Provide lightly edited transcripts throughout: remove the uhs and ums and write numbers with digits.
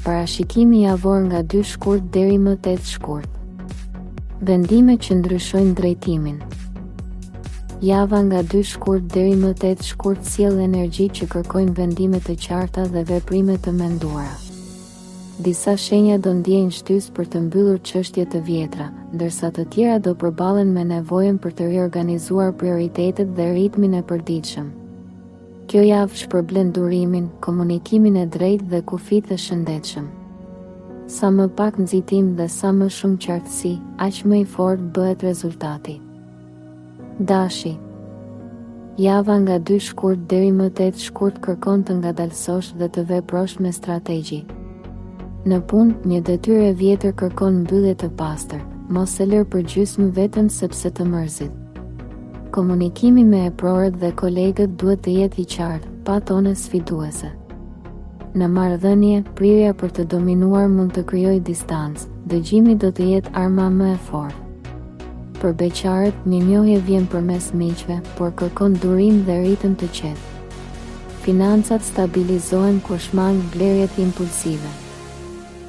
Parashikimi javor nga 2 shkurt deri më 8 shkurt. Vendime që ndryshojnë drejtimin. Java nga 2 shkurt deri më 8 shkurt sjell energji që kërkojnë vendime të qarta dhe veprime të menduara. Disa shenja do ndjejnë shtys për të mbyllur çështje të vjetra, ndërsa të tjera do përballen me nevojën për të riorganizuar prioritetet dhe ritmin e përditshëm. Kjo javë shpërblen durimin, komunikimin e drejtë dhe kufit të shëndetshëm. Sa më pak nxitim dhe sa më shumë qartësi, aq më i fortë bëhet rezultati. Dashi. Java nga 2 shkurt deri më 8 shkurt kërkon të ngadalësosh dhe të veprosh me strategji. Në punë, një detyrë e vjetër kërkon mbyllje të pastër, mos e lër për gjysmë vetëm sepse të mërzit. Komunikimi me eprorët dhe kolegët duhet të jetë i qartë, pa tone sfiduese. Në marrëdhënie, prirja për të dominuar mund të krijojë distancë, dëgjimi do të jetë arma më e fortë. Për beqarët, një njohje vjen përmes miqve, por kërkon durim dhe ritëm të qetë. Financat stabilizohen kur shmang blerjet impulsive.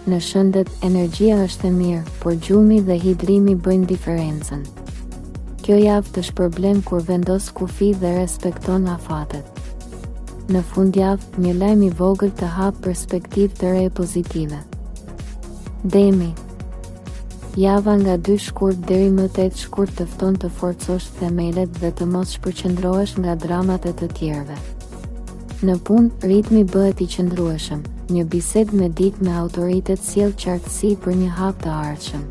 Në shëndet, energjia është e mirë, por gjumi dhe hidrimi bëjnë diferencën. Kjo javë të shpërblen kur vendos kufi dhe respekton afatet. Në fundjavë, një lajm i vogël të hap perspektivë të re pozitive. Demi. Java nga 2 shkurt deri më 8 shkurt të fton të forcosh themelet dhe të mos shpërqendrohesh nga dramat e të tjerëve. Në punë, ritmi bëhet i qëndrueshëm, një bisedë me dikë me autoritet sjell qartësi për një hap të ardhshëm.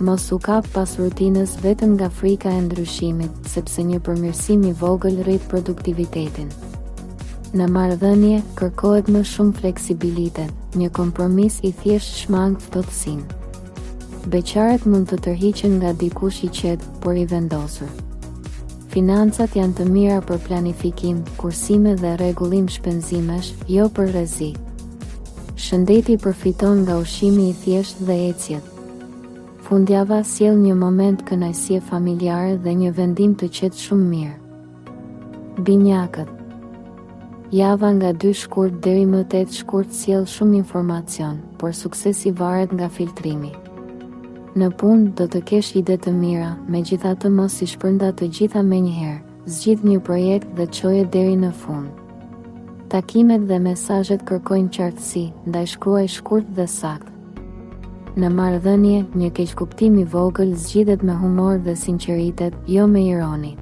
Mos u kap pas rutinës vetëm nga frika e ndryshimit, sepse një përmirësim i vogël rrit produktivitetin. Në marrëdhënie, kërkohet më shumë fleksibilitet, një kompromis i thjesht shmang ftohtësinë. Beqarët mund të tërhiqen nga dikush i qetë, por i vendosur. Financat janë të mira për planifikim, kursime dhe rregullim shpenzimesh, jo për rrezik. Shëndeti përfiton nga ushqimi i thjeshtë dhe ecjet. Fundjava sjell një moment kënaqësie familjare dhe një vendim të qetë shumë mirë. Binjakët. Java nga 2 shkurt deri më 8 shkurt sjell shumë informacion, por suksesi varet nga filtrimi. Në punë do të kesh ide të mira, megjithatë mos i shpërnda të gjitha menjëherë, zgjidh një projekt dhe çoje deri në fund. Takimet dhe mesazhet kërkojnë qartësi, ndaj shkruaj shkurt dhe saktë. Në marrëdhënie, një keqkuptim i vogël zgjidhet me humor dhe sinqeritet, jo me ironi.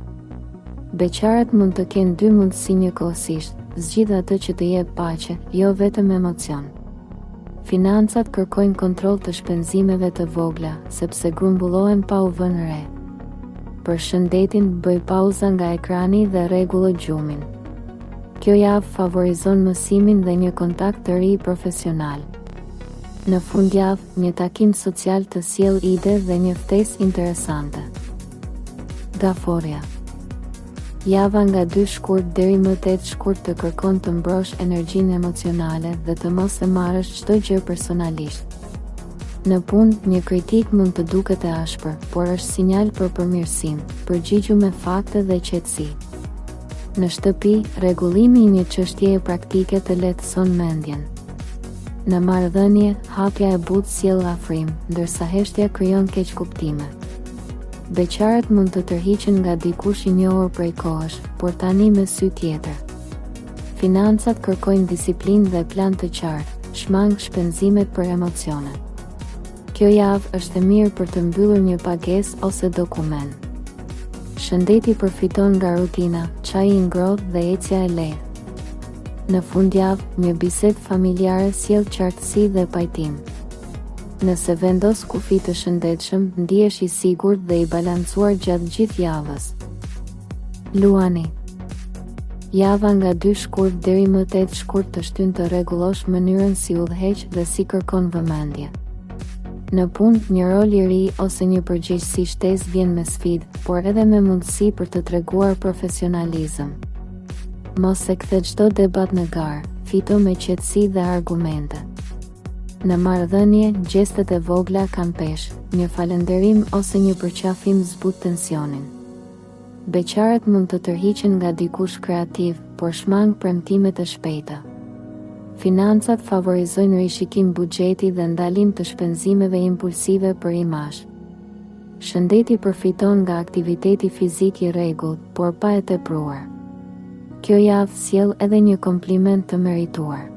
Beqarët mund të kenë 2 mundësi njëkohësisht, zgjidh atë që të jep paqe, jo vetëm emocion. Financat kërkojnë kontroll të shpenzimeve të vogla, sepse grumbullohen pa u vënë re. Për shëndetin, bëj pauza nga ekrani dhe rregullo gjumin. Kjo javë favorizon mësimin dhe një kontakt të ri profesional. Në fundjavë, një takim social të sjell ide dhe një ftesë interesante. Gaforja. Java nga 2 shkurt deri më 8 shkurt të kërkon të mbrosh energjinë emocionale dhe të mos e marrësh çdo gjë personalisht. Në punë, një kritik mund të duket e ashpër, por është sinjal për përmirësim, përgjigju me fakte dhe qetësi. Në shtëpi, rregullimi i një çështjeje praktike të lehtëson mendjen. Në marrëdhënie, hapja e butë sjell afrim, ndërsa heshtja krijon keqkuptime. Beqarët mund të tërhiqen nga dikush i njohur prej kohësh, por tani me sy tjetër. Financat kërkojnë disiplinë dhe plan të qartë, shmang shpenzimet për emocione. Kjo javë është e mirë për të mbyllur një pagesë ose dokument. Shëndeti përfiton nga rutina, çaji i ngrohtë dhe ecja e lehtë. Në fundjavë, një bisedë familjare sjell qartësi dhe pajtim. Nëse vendos kufi të shëndetshëm, ndihesh i sigurt dhe i balancuar gjatë gjithë javës. Luani. Java nga 2 shkurt deri më 8 shkurt të shtyn të rregullosh mënyrën si udhëheq dhe si kërkon vëmendje. Në punë, një rol i ri ose një përgjegjësi shtesë vjen me sfidë, por edhe me mundësi për të treguar profesionalizëm. Mos e kthe çdo debat në garë, fito me qetësi dhe argumente. Në marrëdhënie, gjestet e vogla kanë peshë, një falënderim ose një përqafim zbut tensionin. Beqarët mund të tërhiqen nga dikush kreativ, por shmang premtime të shpejta. Financat favorizojnë rishikim buxheti dhe ndalim të shpenzimeve impulsive për imazh. Shëndeti përfiton nga aktiviteti fizik i rregullt, por pa e tepruar. Kjo javë sjell edhe një kompliment të merituar.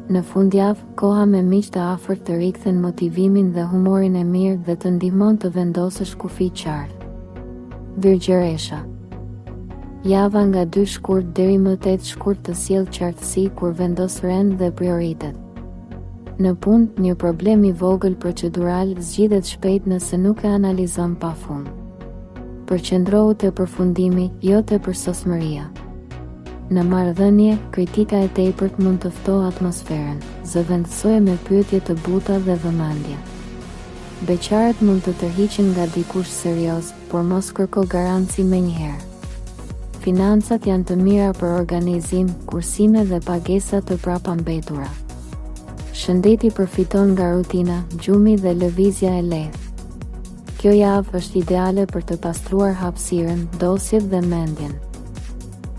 Në fundjavë, koha me miq të afërt të rikthen motivimin dhe humorin e mirë dhe të ndihmon të vendosësh kufi qartë. Virgjëresha. Java nga 2 shkurt deri më 8 shkurt të sjell qartësi kur vendos rend dhe prioritet. Në punë, një problem i vogël procedural zgjidhet shpejt nëse nuk e analizon pafund. Përqendrohu te përfundimi, jo te përsosmëria. Në marrëdhënie, kritika e tepërt mund të ftojë atmosferën, zëvendësoje me pyetje të buta dhe vëmendje. Beqarët mund të tërhiqen nga dikush serioz, por mos kërko garanci menjëherë. Financat janë të mira për organizim, kursime dhe pagesa të prapambetura. Shëndeti përfiton nga rutina, gjumi dhe lëvizja e lehtë. Kjo javë është ideale për të pastruar hapësirën, dosjet dhe mendjen.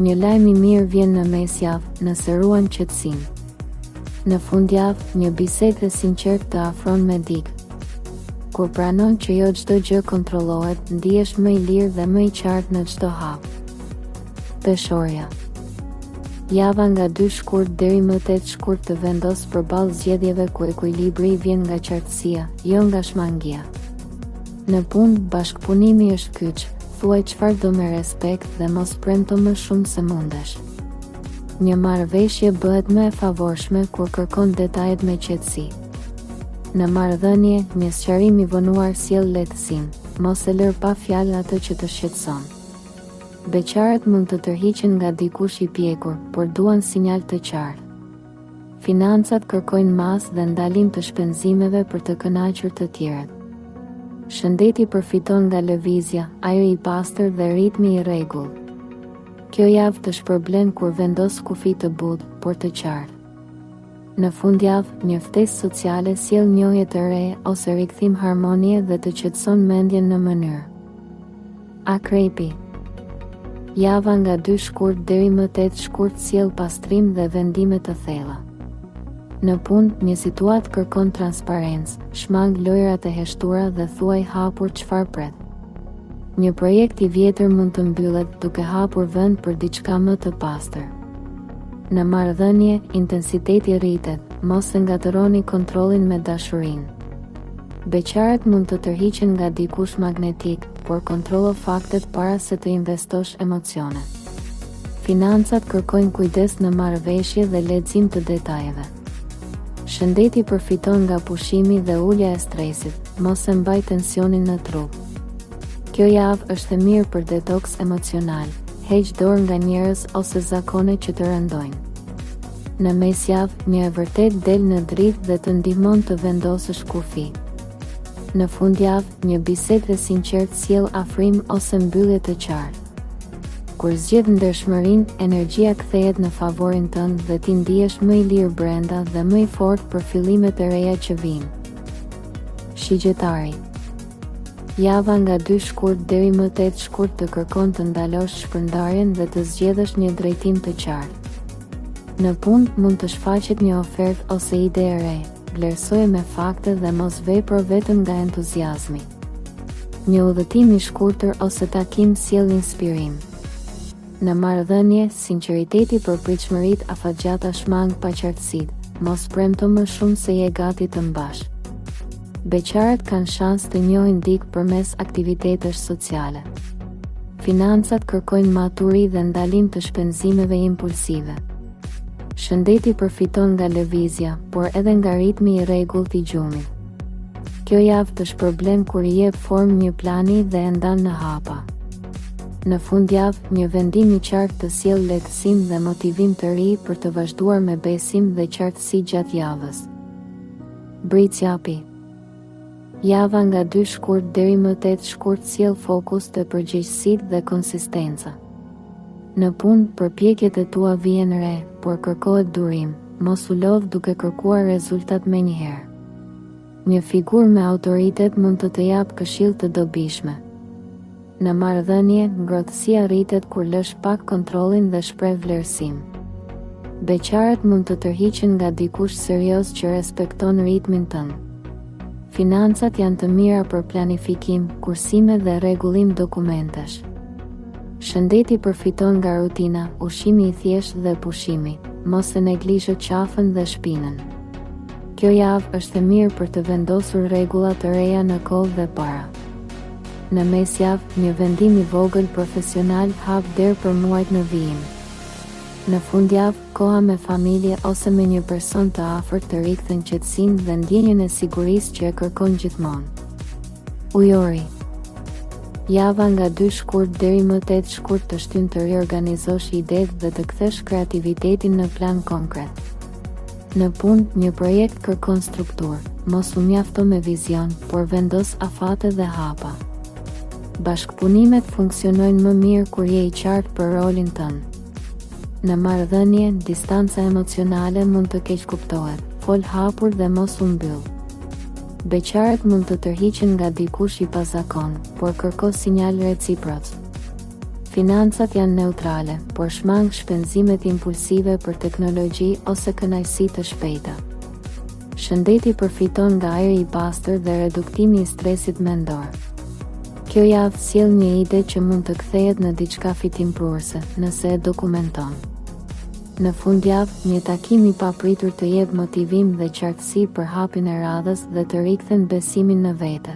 Një lajm i mirë vjen në mesjavë nëse ruan qetësinë. Në fundjavë, një bisedë e sinqertë të afron me dikë. Kur pranon që jo çdo gjë kontrollohet, ndihesh më i lirë dhe më i qartë në çdo hap. Peshorja. Java nga 2 shkurt deri më 8 shkurt të vendos përballë zgjedhjeve ku ekuilibri vjen nga qartësia, jo nga shmangia. Në punë, bashkëpunimi është kyç. Thuaj çfarë do me respekt dhe mos premto më shumë se mundesh. Një marrëveshje bëhet më e favorshme kur kërkon detajet me qetësi. Në marrëdhënie, një sqarim i vonuar sjell lehtësinë, mos e lër pa fjalë atë që të shqetëson. Beqarët mund të tërhiqen nga dikush i pjekur, por duan sinjal të qartë. Financat kërkojnë masë dhe ndalim të shpenzimeve për të kënaqur të tjerët. Shëndeti përfiton nga lëvizja, ajri i pastër dhe ritmi i rregullt. Kjo javë të shpërblen kur vendos kufi të butë, por të qartë. Në fundjavë, një ftesë sociale sjell njohje të re ose rikthim harmonie dhe të qetëson mendjen në mënyrë. Akrepi. Java nga 2 shkurt deri më 8 shkurt sjell pastrim dhe vendime të thella. Në punë, një situatë kërkon transparencë, shmang lojrat e heshtura dhe thuaj hapur çfarë pret. Një projekt i vjetër mund të mbyllet duke hapur vend për diçka më të pastër. Në marrëdhënie, intensiteti rritet, mos e ngatëroni kontrollin me dashurinë. Beqarët mund të tërhiqen nga dikush magnetik, por kontrollo faktet para se të investosh emocione. Financat kërkojnë kujdes në marrëveshje dhe lexim të detajeve. Shëndeti përfiton nga pushimi dhe ulja e stresit, mos e mbaj tensionin në trup. Kjo javë është e mirë për detoks emocional, heq dorë nga njerëz ose zakone që të rëndojnë. Në mesjavë, një e vërtet del në dritë dhe të ndihmon të vendosësh kufi. Në fundjavë, një bisedë e sinqertë sjell afrim ose mbyllje të qartë. Kur zgjedh ndershmërinë, energjia kthehet në favorin tënd dhe ti ndihesh më i lirë brenda dhe më i fortë për fillimet e reja që vijnë. Shigjetari. Java nga 2 shkurt deri më 8 shkurt të kërkon të ndalosh shpërndarjen dhe të zgjedhësh një drejtim të qartë. Në punë mund të shfaqet një ofertë ose ide e re, vlerësoje me fakte dhe mos vepro vetëm nga entuziazmi. Një udhëtim i shkurtër ose takim sjell inspirim. Në marrëdhënie, sinqeriteti për pritshmërit afatgjata shmang paqartësitë, mos premto më shumë se je gati të mbash. Beqarët kanë shans të njohin dikë përmes aktivitetesh sociale. Financat kërkojnë maturi dhe ndalim të shpenzimeve impulsive. Shëndeti përfiton nga lëvizja, por edhe nga ritmi i rregullt i gjumit. Kjo javë të shpërblen kur i jep formë një plani dhe e ndan në hapa. Në fundjavë, një vendim i qartë të sjell lehtësim dhe motivim të ri për të vazhduar me besim dhe qartësi gjatë javës. Britsjapi. Java nga 2 shkurt deri më 8 shkurt sjell fokus të përgjegjësitë dhe konsistenca. Në punë, përpjekjet e tua vijnë re, por kërkohet durim, mos u lodh duke kërkuar rezultat menjëherë. Një figurë me autoritet mund të jap këshill të dobishme. Në marrëdhënie, ngrohtësia rritet kur lësh pak kontrollin dhe shpreh vlerësim. Beqarët mund të tërhiqen nga dikush serioz që respekton ritmin tënd. Financat janë të mira për planifikim, kursime dhe rregullim dokumentesh. Shëndeti përfiton nga rutina, ushqimi i thjeshtë dhe pushimi, mos e neglizho qafën dhe shpinën. Kjo javë është e mirë për të vendosur rregulla të reja në kohë dhe para. Në mesjavë, një vendim i vogël profesional hap derë për muajt në vijim. Në fundjavë, koha me familje ose me një person të afërt të rikthën qetësinë dhe ndjenjen e sigurisë që e kërkon gjithmonë. Ujori. Java nga 2 shkurt deri më 8 shkurt të shtyn të riorganizosh idetë dhe të kthesh kreativitetin në plan konkret. Në punë, një projekt kërkon strukturë, mos u mjafto me vizion, por vendos afate dhe hapa. Bashkëpunimet funksionojnë më mirë kur je i qartë për rolin tënd. Në marrëdhënie, distanca emocionale mund të keqkuptohet, fol hapur dhe mos u mbyll. Beqarët mund të tërhiqen nga dikush i pazakon, por kërko sinjal reciproc. Financat janë neutrale, por shmang shpenzimet impulsive për teknologji ose kënaqësi të shpejta. Shëndeti përfiton nga ajri i pastër dhe reduktimi i stresit mendor. Kjo javë sjell një ide që mund të kthehet në diçka fitimpruese, nëse e dokumenton. Në fundjavë, një takim i papritur të jep motivim dhe qartësi për hapin e radhës dhe të rikthen besimin në vete.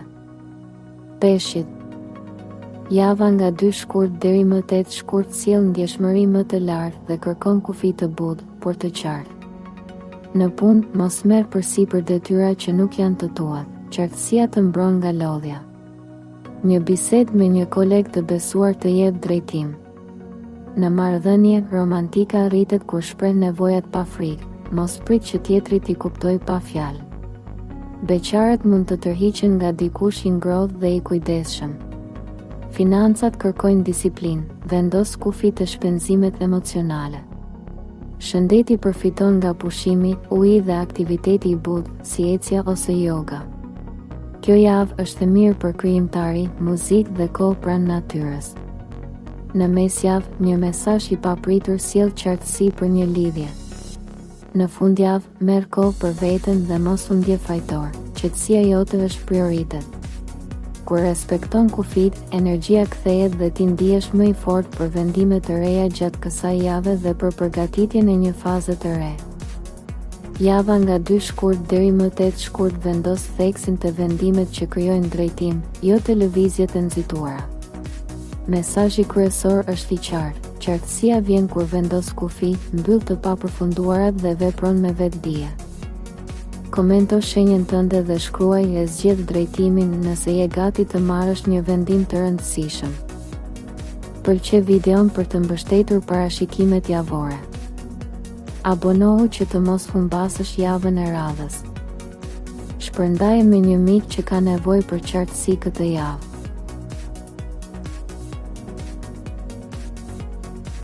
Peshqit. Java nga 2 shkurt deri më 8 shkurt sjell ndjeshmëri më të lartë dhe kërkon kufi të butë, por të qartë. Në punë, mos merr përsipër detyra që nuk janë të tuat, qartësia të mbron nga lodhja. Një bisedë me një koleg të besuar të jep drejtim. Në marrëdhënie, romantika rritet kur shpreh nevojat pa frikë, mos prit që tjetri t'i kuptoj pa fjalë. Beqarët mund të tërhiqen nga dikush i ngrohtë dhe i kujdesshëm. Financat kërkojnë disiplinë, vendos kufi të shpenzimet emocionale. Shëndeti përfiton nga pushimi, uji dhe aktiviteti i butë, si ecja ose yoga. Kjo javë është e mirë për krijimtari, muzikë dhe kohë pranë natyrës. Në mesjavë, një mesazh i papritur sjell qartësi për një lidhje. Në fundjavë, merr kohë për veten dhe mos u ndje fajtor, qetësia jote është prioritet. Kur respekton kufit, energjia kthehet dhe ti ndihesh më i fortë për vendime të reja gjatë kësaj jave dhe për përgatitjen e një faze të re. Java nga 2 shkurt deri më 8 shkurt vendos theksin të vendimet që krijojnë drejtim, jo të lëvizjet e nxituara. Mesazhi kryesor është i qartë. Qartësia vjen kur vendos kufi, mbyll të papërfunduarat dhe vepron me vetdije. Komento shenjën tënde dhe shkruaj e zgjedh drejtimin nëse je gati të marrësh një vendim të rëndësishëm. Pëlqe videon për të mbështetur parashikimet javore. Abonohu që të mos humbasësh javën e radhës. Shpërndaje me një mik që ka nevojë për qartësi këtë javë.